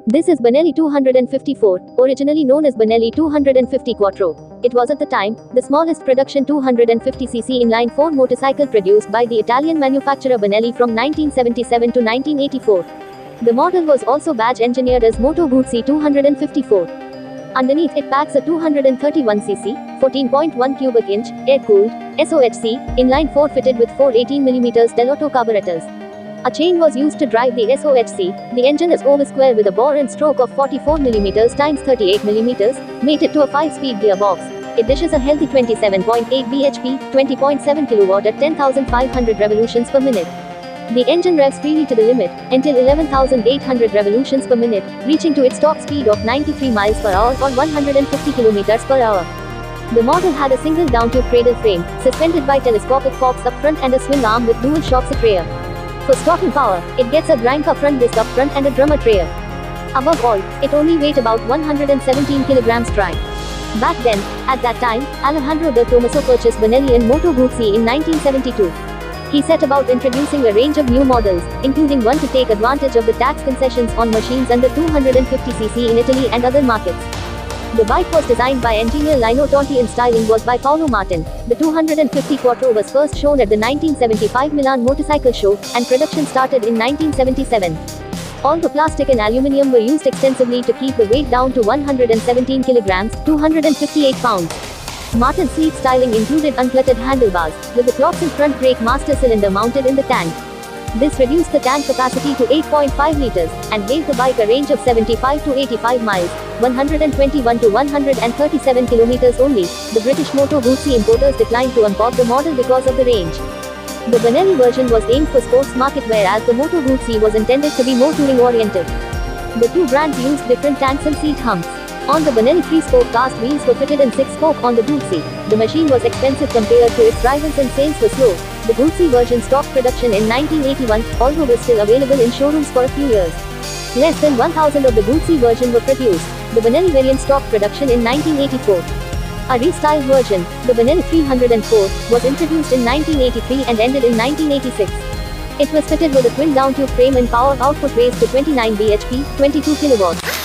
This is Benelli 254, originally known as Benelli 250 Quattro. It was at the time, the smallest production 250cc inline-4 motorcycle produced by the Italian manufacturer Benelli from 1977 to 1984. The model was also badge engineered as Moto Guzzi 254. Underneath it packs a 231cc, 14.1 cubic inch, air-cooled, SOHC, inline-4 fitted with 418mm Dell'Otto carburetors. A chain was used to drive the SOHC. The engine is oval-square with a bore and stroke of 44mm x 38mm, mated to a 5-speed gearbox. It dishes a healthy 27.8 bhp, 20.7 kW at 10,500 revolutions per minute. The engine revs freely to the limit, until 11,800 revolutions per minute, reaching to its top speed of 93 miles per hour or 150 km per hour. The model had a single down-tube cradle frame, suspended by telescopic forks up front and a swing arm with dual shocks at rear. For stock and power, it gets a Grimca front disc up front and a drum at rear. Above all, it only weighed about 117 kg dry. Back then, at that time, Alejandro de Tomaso purchased Benelli and Moto Guzzi in 1972. He set about introducing a range of new models, including one to take advantage of the tax concessions on machines under 250cc in Italy and other markets. The bike was designed by engineer Lino Tonti and styling was by Paolo Martin. The 250 Quattro was first shown at the 1975 Milan Motorcycle Show, and production started in 1977. All the plastic and aluminium were used extensively to keep the weight down to 117 kg, 258 pounds. Martin's seat styling included uncluttered handlebars, with the Clopson front brake master cylinder mounted in the tank. This reduced the tank capacity to 8.5 liters, and gave the bike a range of 75 to 85 miles, 121 to 137 kilometers only. The British Moto Guzzi importers declined to import the model because of the range. The Benelli version was aimed for sports market, whereas the Moto Guzzi was intended to be more touring-oriented. The two brands used different tanks and seat humps. On the Benelli 3-spoke cast wheels were fitted and 6-spoke on the Guzzi. The machine was expensive compared to its rivals and sales were slow. The Guzzi version stopped production in 1981, although was still available in showrooms for a few years. Less than 1,000 of the Guzzi version were produced. The Benelli variant stopped production in 1984. A restyled version, the Benelli 304, was introduced in 1983 and ended in 1986. It was fitted with a twin down-tube frame and power output raised to 29 bhp, 22 kW.